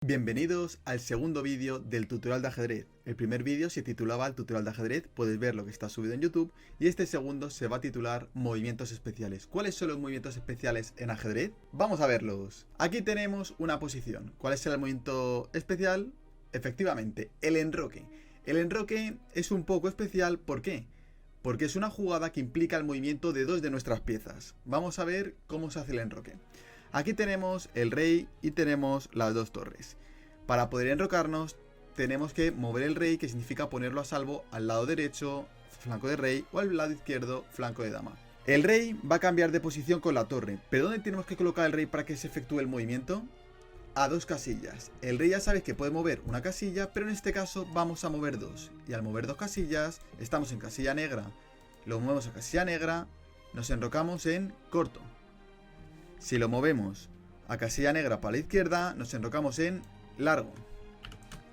Bienvenidos al segundo vídeo del tutorial de ajedrez. El primer vídeo se titulaba el tutorial de ajedrez, puedes ver lo que está subido en YouTube, y este segundo se va a titular movimientos especiales. ¿Cuáles son los movimientos especiales en ajedrez? Vamos a verlos. Aquí tenemos una posición. ¿Cuál es el movimiento especial? Efectivamente, el enroque. El enroque es un poco especial, ¿por qué? Porque es una jugada que implica el movimiento de dos de nuestras piezas. Vamos a ver cómo se hace el enroque. Aquí tenemos el rey y tenemos las dos torres. Para poder enrocarnos tenemos que mover el rey, que significa ponerlo a salvo al lado derecho, flanco de rey, o al lado izquierdo, flanco de dama. El rey va a cambiar de posición con la torre, pero ¿dónde tenemos que colocar el rey para que se efectúe el movimiento? A dos casillas. El rey ya sabes que puede mover una casilla, pero en este caso vamos a mover dos. Y al mover dos casillas, estamos en casilla negra, lo movemos a casilla negra, nos enrocamos en corto. Si lo movemos a casilla negra para la izquierda, nos enrocamos en largo.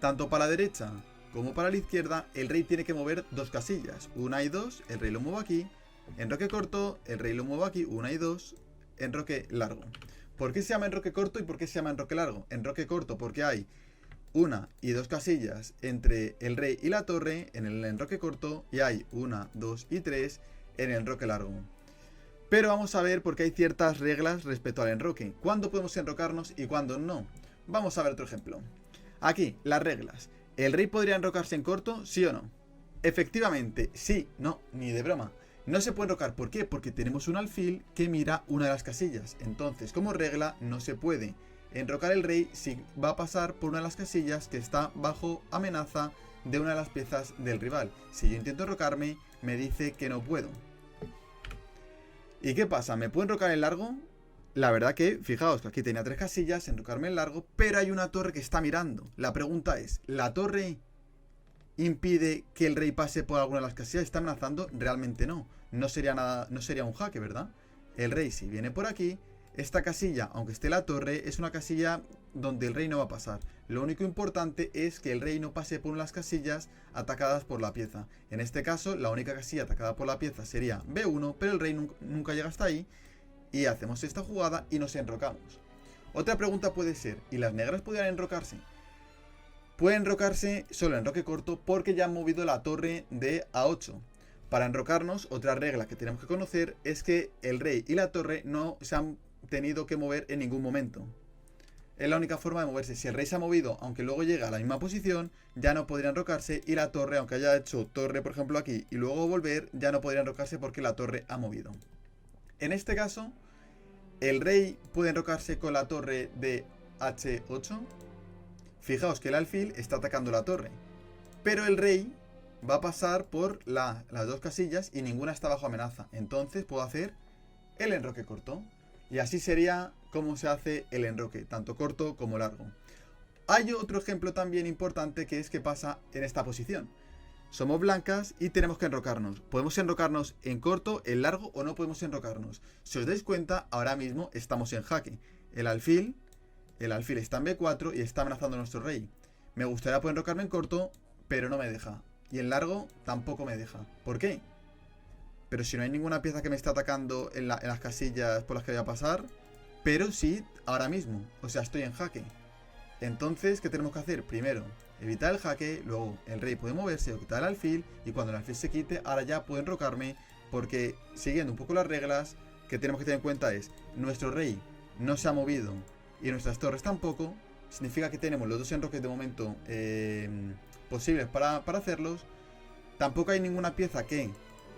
Tanto para la derecha como para la izquierda, el rey tiene que mover dos casillas. Una y dos, el rey lo muevo aquí. Enroque corto, el rey lo muevo aquí. Una y dos, enroque largo. ¿Por qué se llama enroque corto y por qué se llama enroque largo? Enroque corto porque hay una y dos casillas entre el rey y la torre en el enroque corto, y hay una, dos y tres en el enroque largo. Pero vamos a ver porque hay ciertas reglas respecto al enroque. ¿Cuándo podemos enrocarnos y cuándo no? Vamos a ver otro ejemplo. Aquí, las reglas. ¿El rey podría enrocarse en corto? ¿Sí o no? Efectivamente, sí, no, ni de broma. No se puede enrocar. ¿Por qué? Porque tenemos un alfil que mira una de las casillas. Entonces, como regla, no se puede enrocar el rey si va a pasar por una de las casillas que está bajo amenaza de una de las piezas del rival. Si yo intento enrocarme, me dice que no puedo. ¿Y qué pasa? ¿Me puedo enrocar en largo? La verdad que, fijaos que aquí tenía tres casillas, enrocarme en largo, pero hay una torre que está mirando. La pregunta es, ¿la torre impide que el rey pase por alguna de las casillas? ¿Está amenazando? Realmente no. No sería nada, no sería un jaque, ¿verdad? El rey, si viene por aquí, esta casilla, aunque esté la torre, es una casilla donde el rey no va a pasar. Lo único importante es que el rey no pase por las casillas atacadas por la pieza. En este caso, la única casilla atacada por la pieza sería B1, pero el rey nunca llega hasta ahí. Y hacemos esta jugada y nos enrocamos. Otra pregunta puede ser, ¿y las negras podrían enrocarse? Pueden enrocarse solo en enroque corto porque ya han movido la torre de A8. Para enrocarnos, otra regla que tenemos que conocer es que el rey y la torre no se han tenido que mover en ningún momento. Es la única forma de moverse. Si el rey se ha movido, aunque luego llega a la misma posición, ya no podría enrocarse, y la torre, aunque haya hecho torre por ejemplo aquí y luego volver, ya no podría enrocarse porque la torre ha movido. En este caso, el rey puede enrocarse con la torre de H8. Fijaos que el alfil está atacando la torre, pero el rey va a pasar por las dos casillas y ninguna está bajo amenaza. Entonces puedo hacer el enroque corto. Y así sería como se hace el enroque, tanto corto como largo. Hay otro ejemplo también importante, que es qué pasa en esta posición. Somos blancas y tenemos que enrocarnos. ¿Podemos enrocarnos en corto, en largo, o no podemos enrocarnos? Si os dais cuenta, ahora mismo estamos en jaque. El alfil está en B4 y está amenazando a nuestro rey. Me gustaría poder enrocarme en corto, pero no me deja. Y en largo tampoco me deja. ¿Por qué? Pero si no hay ninguna pieza que me está atacando en las casillas por las que voy a pasar. Pero sí, ahora mismo. O sea, estoy en jaque. Entonces, ¿qué tenemos que hacer? Primero, evitar el jaque. Luego, el rey puede moverse o quitar el alfil. Y cuando el alfil se quite, ahora ya puedo enrocarme. Porque, siguiendo un poco las reglas, que tenemos que tener en cuenta es, nuestro rey no se ha movido y nuestras torres tampoco. Significa que tenemos los dos enroques de momento posibles para hacerlos. Tampoco hay ninguna pieza que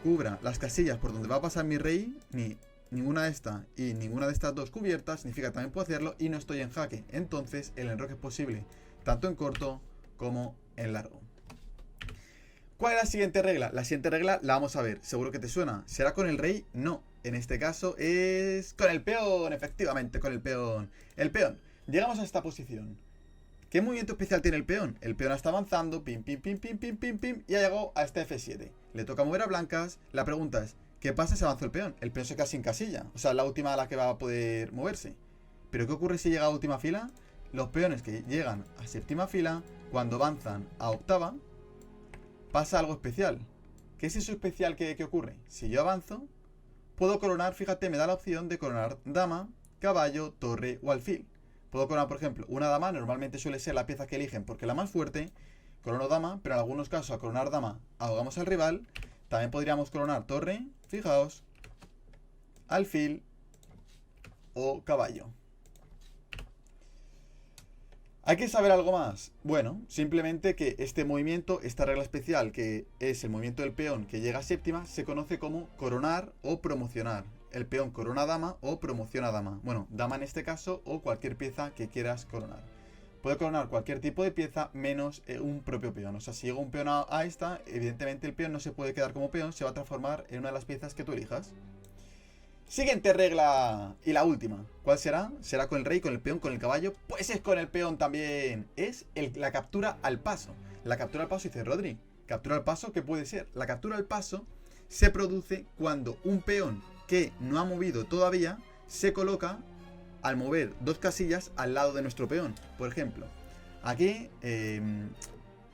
cubra las casillas por donde va a pasar mi rey, ni ninguna de estas y ninguna de estas dos cubiertas. Significa que también puedo hacerlo y no estoy en jaque. Entonces el enroque es posible tanto en corto como en largo. ¿Cuál es la siguiente regla? La siguiente regla la vamos a ver, seguro que te suena. ¿Será con el rey? No, en este caso es con el peón. Efectivamente, con el peón. El peón, llegamos a esta posición. ¿Qué movimiento especial tiene el peón? El peón está avanzando, pim, pim, pim, pim, pim, pim, pim, y ha llegado a este F7. Le toca mover a blancas. La pregunta es, ¿qué pasa si avanza el peón? El peón se queda sin casilla. O sea, la última a la que va a poder moverse. ¿Pero qué ocurre si llega a última fila? Los peones que llegan a séptima fila, cuando avanzan a octava, pasa algo especial. ¿Qué es eso especial que ocurre? Si yo avanzo, puedo coronar, fíjate, me da la opción de coronar dama, caballo, torre o alfil. Puedo coronar, por ejemplo, una dama, normalmente suele ser la pieza que eligen porque es la más fuerte. Corono dama, pero en algunos casos a coronar dama ahogamos al rival. También podríamos coronar torre, fijaos, alfil o caballo. ¿Hay que saber algo más? Bueno, simplemente que este movimiento, esta regla especial, que es el movimiento del peón que llega a séptima, se conoce como coronar o promocionar. El peón corona dama o promociona dama. Bueno, dama en este caso o cualquier pieza que quieras coronar. Puede coronar cualquier tipo de pieza menos un propio peón. O sea, si llega un peón a esta, evidentemente el peón no se puede quedar como peón, se va a transformar en una de las piezas que tú elijas. Siguiente regla y la última. ¿Cuál será? ¿Será con el rey, con el peón, con el caballo? Pues es con el peón también. Es la captura al paso. La captura al paso, dice Rodri. ¿Captura al paso qué puede ser? La captura al paso se produce cuando un peón que no ha movido todavía se coloca al mover dos casillas al lado de nuestro peón. Por ejemplo, aquí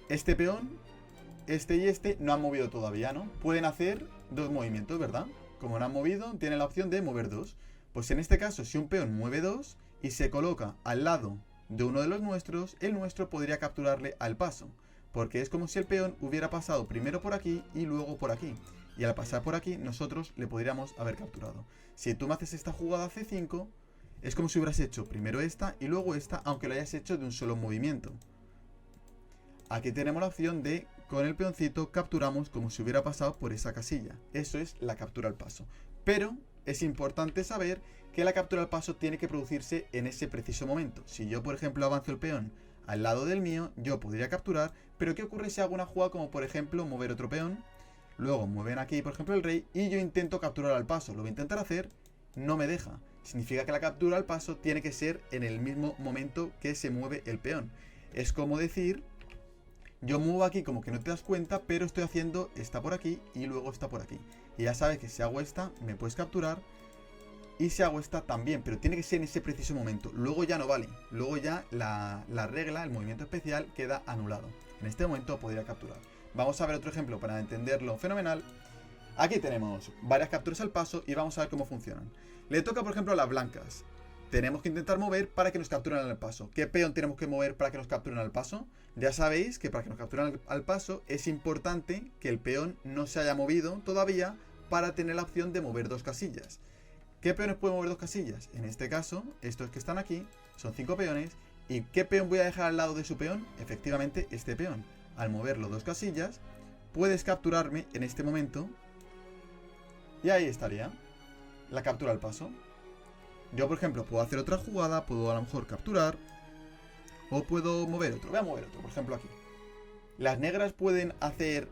este peón, este y este no han movido todavía, ¿no? Pueden hacer dos movimientos, ¿verdad? Como no han movido, tienen la opción de mover dos. Pues en este caso, si un peón mueve dos y se coloca al lado de uno de los nuestros, el nuestro podría capturarle al paso. Porque es como si el peón hubiera pasado primero por aquí y luego por aquí. Y al pasar por aquí, nosotros le podríamos haber capturado. Si tú me haces esta jugada C5, es como si hubieras hecho primero esta y luego esta, aunque lo hayas hecho de un solo movimiento. Aquí tenemos la opción de, con el peoncito, capturamos como si hubiera pasado por esa casilla. Eso es la captura al paso. Pero es importante saber que la captura al paso tiene que producirse en ese preciso momento. Si yo, por ejemplo, avanzo el peón al lado del mío, yo podría capturar, pero ¿qué ocurre si hago una jugada como, por ejemplo, mover otro peón? Luego mueven aquí, por ejemplo, el rey y yo intento capturar al paso. Lo voy a intentar hacer, no me deja. Significa que la captura al paso tiene que ser en el mismo momento que se mueve el peón. Es como decir, yo muevo aquí como que no te das cuenta, pero estoy haciendo esta por aquí y luego esta por aquí. Y ya sabes que si hago esta, me puedes capturar. Y si hago esta también, pero tiene que ser en ese preciso momento. Luego ya no vale. Luego ya la regla, el movimiento especial, queda anulado. En este momento podría capturar. Vamos a ver otro ejemplo para entenderlo fenomenal. Aquí tenemos varias capturas al paso y vamos a ver cómo funcionan. Le toca, por ejemplo, a las blancas. Tenemos que intentar mover para que nos capturen al paso. ¿Qué peón tenemos que mover para que nos capturen al paso? Ya sabéis que para que nos capturen al paso es importante que el peón no se haya movido todavía para tener la opción de mover dos casillas. ¿Qué peones pueden mover dos casillas? En este caso, estos que están aquí son 5 peones. ¿Y qué peón voy a dejar al lado de su peón? Efectivamente, este peón. Al moverlo dos casillas, puedes capturarme en este momento. Y ahí estaría la captura al paso. Yo, por ejemplo, puedo hacer otra jugada, puedo a lo mejor capturar, o puedo mover otro. Voy a mover otro, por ejemplo, aquí. ¿Las negras pueden hacer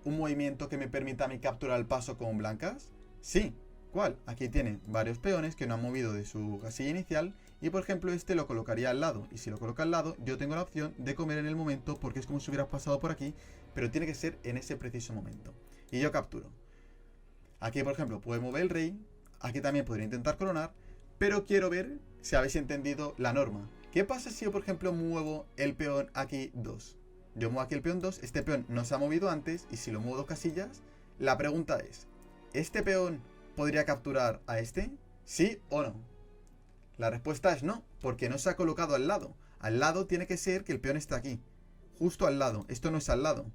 un movimiento que me permita a mí capturar al paso con blancas? Sí. ¿Cuál? Aquí tienen varios peones que no han movido de su casilla inicial y, por ejemplo, este lo colocaría al lado. Y si lo coloca al lado, yo tengo la opción de comer en el momento porque es como si hubieras pasado por aquí, pero tiene que ser en ese preciso momento. Y yo capturo. Aquí, por ejemplo, puedo mover el rey. Aquí también podría intentar coronar, pero quiero ver si habéis entendido la norma. ¿Qué pasa si yo, por ejemplo, muevo el peón aquí 2? Yo muevo aquí el peón 2, este peón no se ha movido antes y si lo muevo dos casillas, la pregunta es, ¿este peón podría capturar a este? ¿Sí o no? La respuesta es no, porque no se ha colocado al lado. Al lado tiene que ser que el peón está aquí, justo al lado. Esto no es al lado.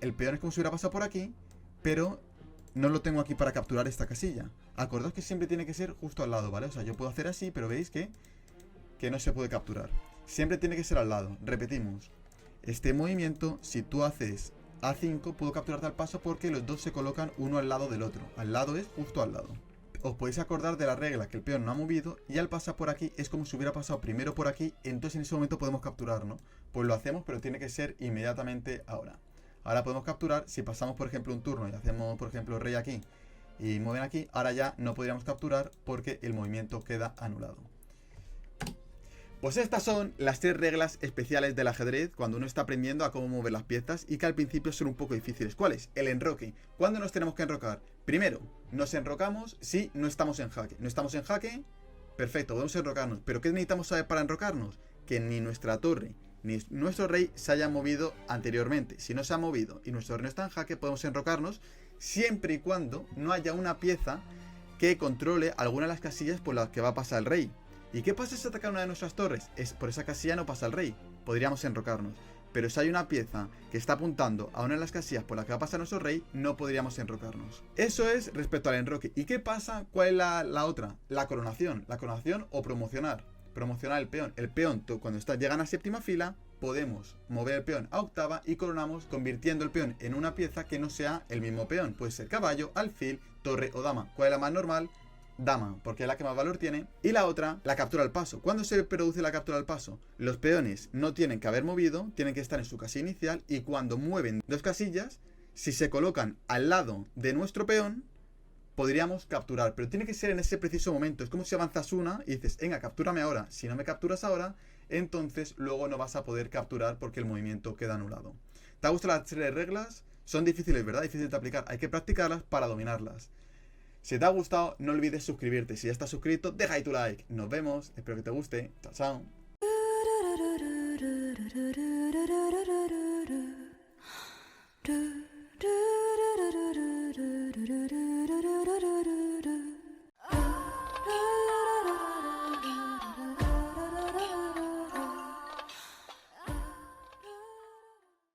El peón es como si hubiera pasado por aquí, pero no lo tengo aquí para capturar esta casilla. Acordaos que siempre tiene que ser justo al lado, ¿vale? O sea, yo puedo hacer así, pero veis que no se puede capturar. Siempre tiene que ser al lado. Repetimos. Este movimiento, si tú haces A5, puedo capturarte al paso porque los dos se colocan uno al lado del otro. Al lado es justo al lado. Os podéis acordar de la regla que el peón no ha movido y al pasar por aquí es como si hubiera pasado primero por aquí, entonces en ese momento podemos capturar, ¿no? Pues lo hacemos, pero tiene que ser inmediatamente ahora. Ahora podemos capturar, si pasamos por ejemplo un turno y hacemos por ejemplo rey aquí y mueven aquí, ahora ya no podríamos capturar porque el movimiento queda anulado. Pues estas son las 3 reglas especiales del ajedrez cuando uno está aprendiendo a cómo mover las piezas y que al principio son un poco difíciles. ¿Cuál es? El enroque. ¿Cuándo nos tenemos que enrocar? Primero, nos enrocamos si no estamos en jaque. ¿No estamos en jaque? Perfecto, podemos enrocarnos. ¿Pero qué necesitamos saber para enrocarnos? Que ni nuestra torre ni nuestro rey se hayan movido anteriormente. Si no se ha movido y nuestro rey no está en jaque, podemos enrocarnos siempre y cuando no haya una pieza que controle alguna de las casillas por las que va a pasar el rey. ¿Y qué pasa si ataca una de nuestras torres? Por esa casilla no pasa el rey, podríamos enrocarnos. Pero si hay una pieza que está apuntando a una de las casillas por la que va a pasar nuestro rey, no podríamos enrocarnos. Eso es respecto al enroque. ¿Y qué pasa? ¿Cuál es la otra? La coronación. La coronación o promocionar. Promocionar el peón. El peón, cuando llegan a séptima fila, podemos mover el peón a octava y coronamos convirtiendo el peón en una pieza que no sea el mismo peón. Puede ser caballo, alfil, torre o dama. ¿Cuál es la más normal? Dama, porque es la que más valor tiene. Y la otra, la captura al paso. ¿Cuándo se produce la captura al paso? Los peones no tienen que haber movido, tienen que estar en su casilla inicial, y cuando mueven dos casillas, si se colocan al lado de nuestro peón, podríamos capturar, pero tiene que ser en ese preciso momento. Es como si avanzas una y dices, venga, captúrame ahora. Si no me capturas ahora, entonces luego no vas a poder capturar porque el movimiento queda anulado. ¿Te ha gustado las 3 reglas? Son difíciles, ¿verdad? Difíciles de aplicar. Hay que practicarlas para dominarlas. Si te ha gustado, no olvides suscribirte. Si ya estás suscrito, deja ahí tu like. Nos vemos. Espero que te guste. Chao, chao.